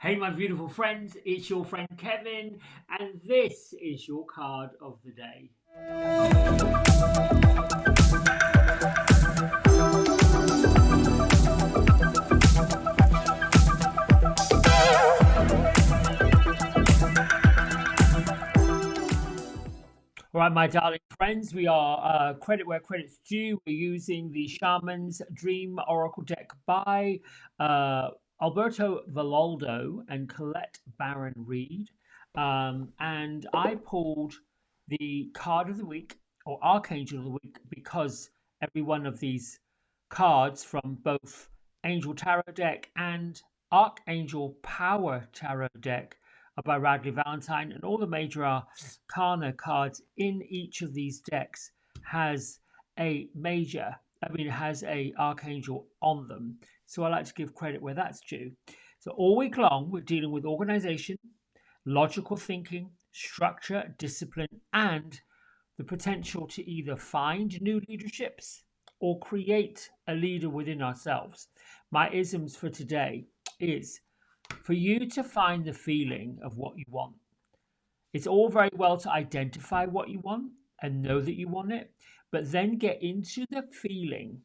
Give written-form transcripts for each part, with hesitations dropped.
Hey, my beautiful friends, it's your friend Kevin, and this is your card of the day. All right, my darling friends, we are credit where credit's due. We're using the Shaman's Dream Oracle deck by uh, Alberto Villoldo and Colette Baron Reed. And I pulled the card of the week or Archangel of the week because every one of these cards from both Angel Tarot deck and Archangel Power Tarot deck by Radley Valentine, and all the major arcana cards in each of these decks has has a archangel on them. So I like to give credit where that's due. So all week long, we're dealing with organization, logical thinking, structure, discipline, and the potential to either find new leaderships or create a leader within ourselves. My isms for today is for you to find the feeling of what you want. It's all very well to identify what you want and know that you want it, but then get into the feeling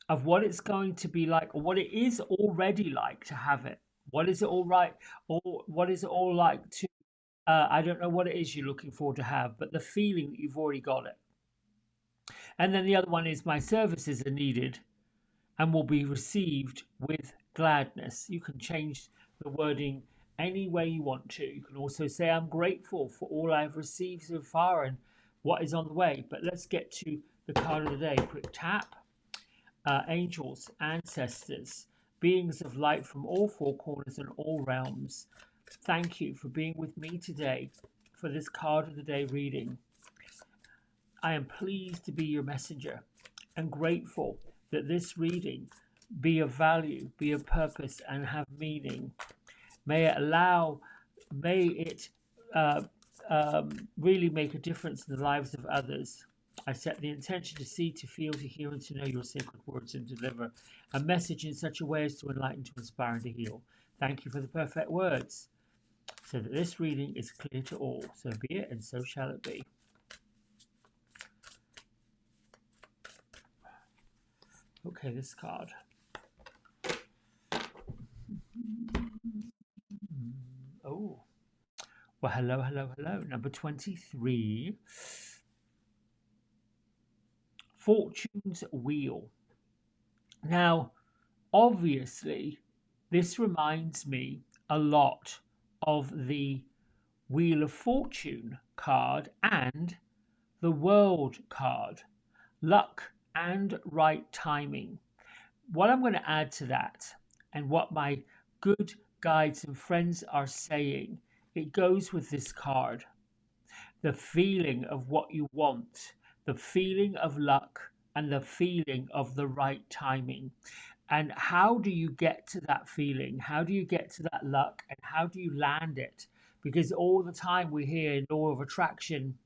of what it's going to be like or what it is already like to have it. What is it all right? Or what is it all like to, I don't know what it is you're looking for to have, but the feeling that you've already got it. And then the other one is my services are needed and will be received with gladness. You can change the wording any way you want to. You can also say, I'm grateful for all I've received so far and what is on the way. But let's get to the card of the day. Quick tap. Angels, ancestors, beings of light from all four corners and all realms. Thank you for being with me today for this card of the day reading. I am pleased to be your messenger and grateful that this reading be of value, be of purpose, and have meaning. May it really make a difference in the lives of others. I set the intention to see, to feel, to hear, and to know your sacred words and deliver a message in such a way as to enlighten, to inspire, and to heal. Thank you for the perfect words, so that this reading is clear to all. So be it, and so shall it be. Okay, this card. Oh, well, hello, hello, hello. Number 23. Fortune's Wheel. Now, obviously, this reminds me a lot of the Wheel of Fortune card and the World card. Luck and right timing. What I'm going to add to that, and what my good guides and friends are saying, it goes with this card. The feeling of what you want, the feeling of luck, and the feeling of the right timing. And how do you get to that feeling? How do you get to that luck? And how do you land it? Because all the time we hear in law of attraction,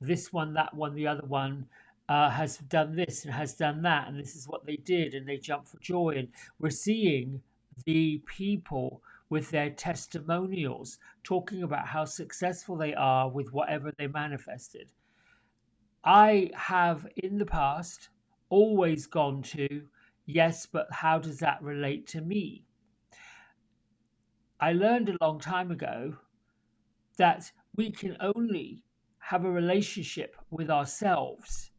this one, that one, the other one has done this and has done that, and this is what they did, and they jump for joy. And we're seeing the people with their testimonials talking about how successful they are with whatever they manifested. I have in the past always gone to, yes, but how does that relate to me? I learned a long time ago that we can only have a relationship with ourselves,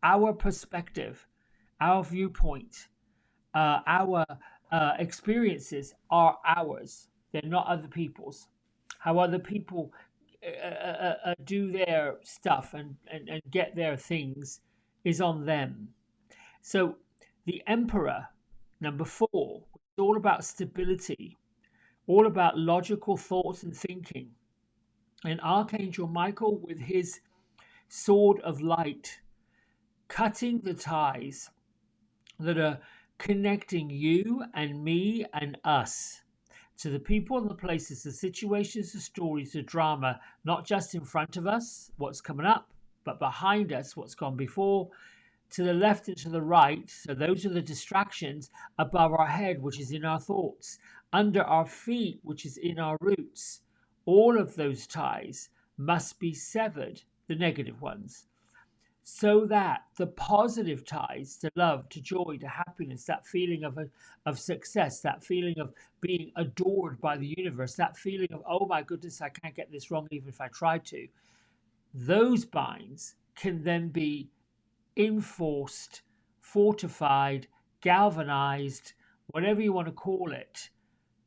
our perspective, our viewpoint, our experiences are ours. They're not other people's. How other people do their stuff and get their things is on them. So the Emperor, number 4, is all about stability, all about logical thoughts and thinking. And Archangel Michael with his sword of light, cutting the ties that are connecting you and me and us to the people and the places, the situations, the stories, the drama, not just in front of us, what's coming up, but behind us, what's gone before, to the left and to the right. So those are the distractions. Above our head, which is in our thoughts, under our feet, which is in our roots. All of those ties must be severed, the negative ones, so that the positive ties to love, to joy, to happiness, that feeling of success, that feeling of being adored by the universe, that feeling of, oh my goodness, I can't get this wrong even if I try to, those binds can then be enforced, fortified, galvanized, whatever you want to call it,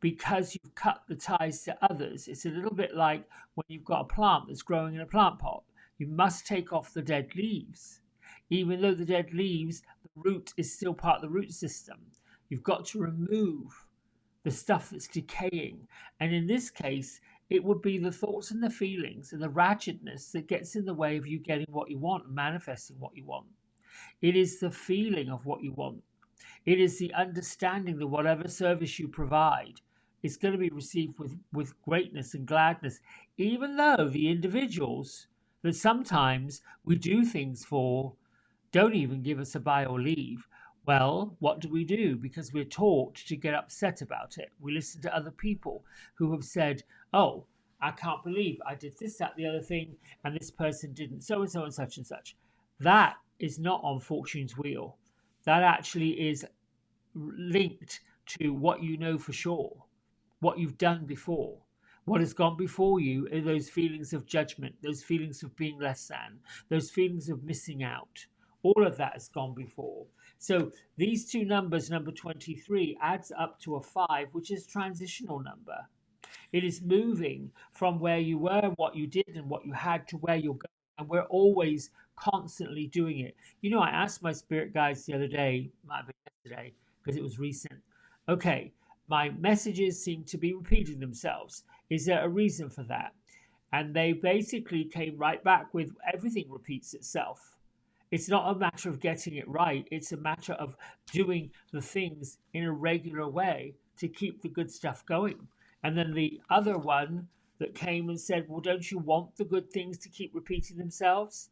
because you've cut the ties to others. It's a little bit like when you've got a plant that's growing in a plant pot. You must take off the dead leaves. Even though the dead leaves, the root is still part of the root system. You've got to remove the stuff that's decaying. And in this case, it would be the thoughts and the feelings and the ratchetness that gets in the way of you getting what you want and manifesting what you want. It is the feeling of what you want. It is the understanding that whatever service you provide is going to be received with greatness and gladness, even though the individuals that sometimes we do things for don't even give us a buy or leave. Well, what do? Because we're taught to get upset about it. We listen to other people who have said, oh, I can't believe I did this, that, the other thing, and this person didn't, so and so and such and such. That is not on Fortune's wheel. That actually is linked to what you know for sure, what you've done before. What has gone before you are those feelings of judgment, those feelings of being less than, those feelings of missing out. All of that has gone before. So these two numbers, number 23, adds up to a 5, which is a transitional number. It is moving from where you were, what you did, and what you had to where you're going. And we're always constantly doing it. You know, I asked my spirit guides the other day, might have been yesterday, because it was recent. Okay, my messages seem to be repeating themselves. Is there a reason for that? And they basically came right back with everything repeats itself. It's not a matter of getting it right. It's a matter of doing the things in a regular way to keep the good stuff going. And then the other one that came and said, well, don't you want the good things to keep repeating themselves?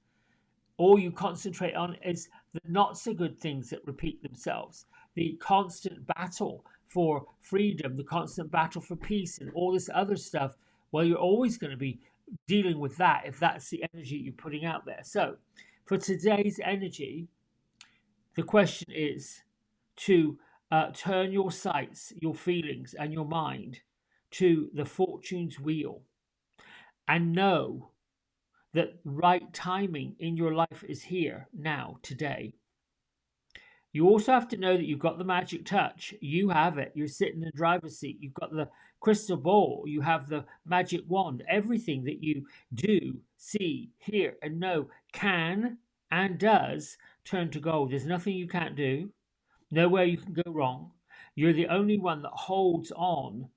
All you concentrate on is the not so good things that repeat themselves, the constant battle for freedom, the constant battle for peace, and all this other stuff. Well, you're always going to be dealing with that if that's the energy you're putting out there. So, for today's energy, the question is to turn your sights, your feelings, and your mind to the fortune's wheel and know that right timing in your life is here now, today. You also have to know that you've got the magic touch. You have it. You're sitting in the driver's seat. You've got the crystal ball. You have the magic wand. Everything that you do, see, hear, and know can and does turn to gold. There's nothing you can't do. Nowhere you can go wrong. You're the only one that holds on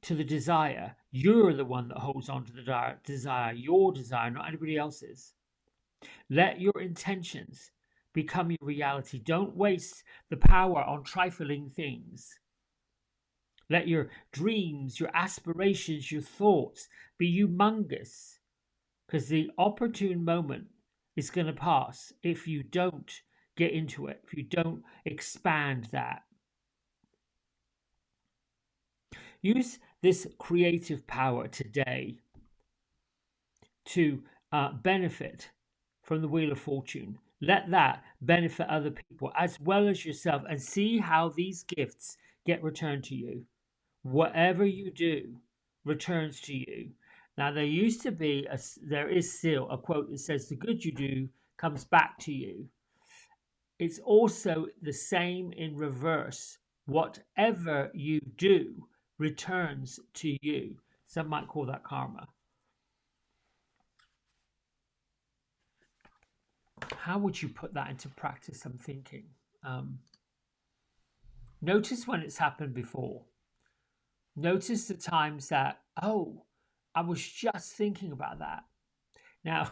to the desire. You're the one that holds on to the desire, your desire, not anybody else's. Let your intentions become your reality. Don't waste the power on trifling things. Let your dreams, your aspirations, your thoughts be humongous, because the opportune moment is going to pass if you don't get into it, if you don't expand that. Use this creative power today to benefit from the Wheel of Fortune. Let that benefit other people as well as yourself, and see how these gifts get returned to you. Whatever you do returns to you. Now, there is still a quote that says, the good you do comes back to you. It's also the same in reverse. Whatever you do returns to you. Some might call that karma. How would you put that into practice? I'm thinking. Notice when it's happened before. Notice the times that, oh, I was just thinking about that. Now,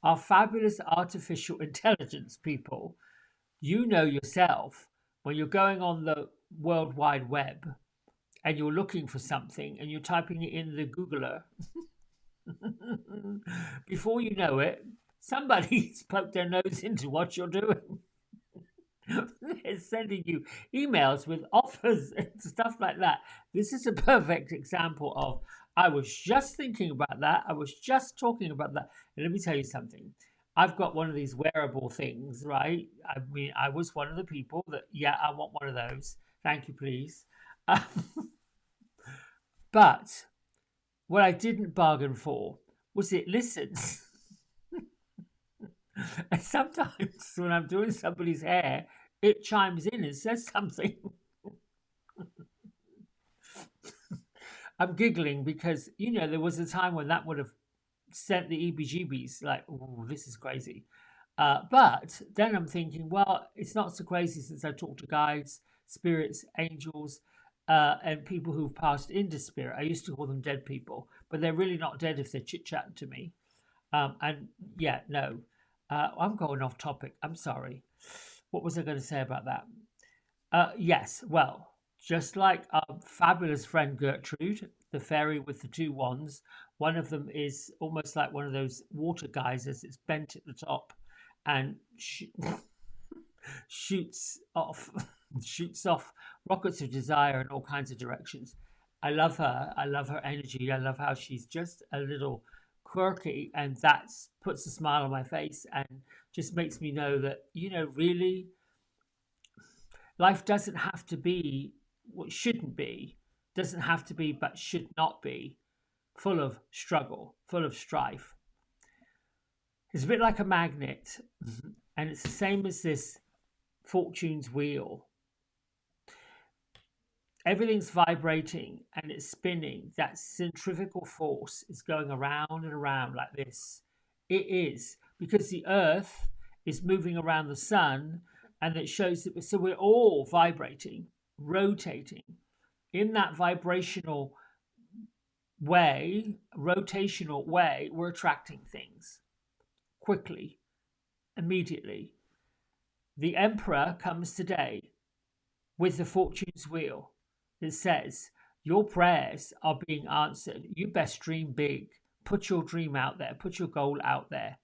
our fabulous artificial intelligence people, you know yourself, when you're going on the World Wide Web and you're looking for something and you're typing it in the Googler, before you know it, Somebody's poked their nose into what you're doing. They're sending you emails with offers and stuff like that. This is a perfect example of I was just thinking about that. I was just talking about that. And let me tell you something. I've got one of these wearable things, right? I mean, I was one of the people that, yeah, I want one of those. Thank you, please. Um, but what I didn't bargain for was it listens. And sometimes when I'm doing somebody's hair, it chimes in and says something. I'm giggling because, there was a time when that would have sent the EBGBs, like, oh, this is crazy. But then I'm thinking, well, it's not so crazy since I talked to guides, spirits, angels, and people who've passed into spirit. I used to call them dead people, but they're really not dead if they're chit chatting to me. And yeah, no, I'm going off topic. I'm sorry. What was I going to say about that? Yes, well, just like our fabulous friend Gertrude, the fairy with the two wands, one of them is almost like one of those water geysers. It's bent at the top and shoots off shoots off rockets of desire in all kinds of directions. I love her. I love her energy. I love how she's just a little quirky, and that puts a smile on my face and just makes me know that really life doesn't have to be what shouldn't be, doesn't have to be, but should not be full of struggle, full of strife. It's a bit like a magnet, and it's the same as this fortune's wheel. Everything's vibrating and it's spinning. That centrifugal force is going around and around like this. It is because the earth is moving around the sun, and it shows that so we're all vibrating, rotating in that rotational way. We're attracting things quickly, immediately. The emperor comes today with the fortune's wheel that says your prayers are being answered. You best dream big. Put your dream out there. Put your goal out there.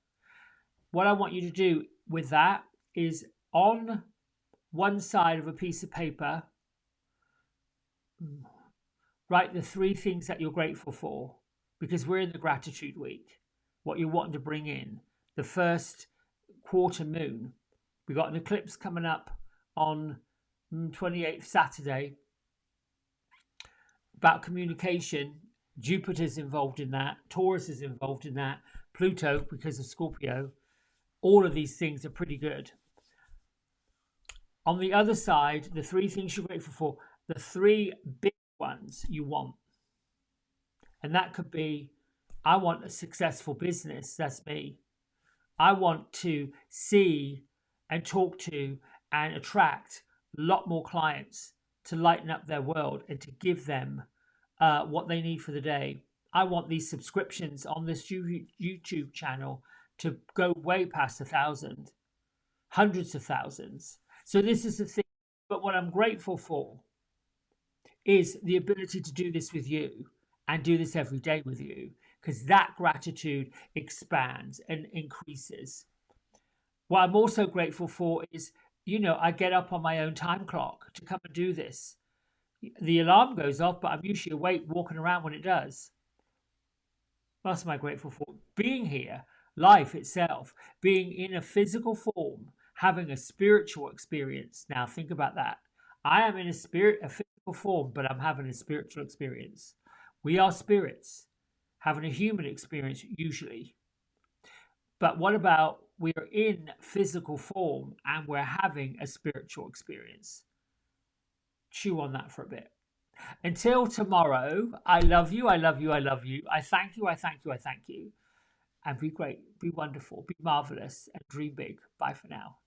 What I want you to do with that is on one side of a piece of paper, write the 3 things that you're grateful for, because we're in the gratitude week. What you're wanting to bring in. The first quarter moon. We got an eclipse coming up on 28th Saturday. About communication. Jupiter's involved in that. Taurus is involved in that. Pluto, because of Scorpio. All of these things are pretty good. On the other side, the 3 things you're grateful for, the 3 big ones you want. And that could be, I want a successful business. That's me. I want to see and talk to and attract a lot more clients to lighten up their world and to give them what they need for the day. I want these subscriptions on this YouTube channel to go way past 1,000, hundreds of thousands. So this is the thing. But what I'm grateful for is the ability to do this with you and do this every day with you, because that gratitude expands and increases. What I'm also grateful for is, I get up on my own time clock to come and do this. The alarm goes off, but I'm usually awake walking around when it does. What else am I grateful for? Being here, life itself, being in a physical form, having a spiritual experience. Now think about that. I am in a physical form, but I'm having a spiritual experience. We are spirits having a human experience usually. But what about we're in physical form and we're having a spiritual experience? Chew on that for a bit. Until tomorrow, I love you, I love you, I love you. I thank you, I thank you, I thank you. And be great, be wonderful, be marvelous, and dream big. Bye for now.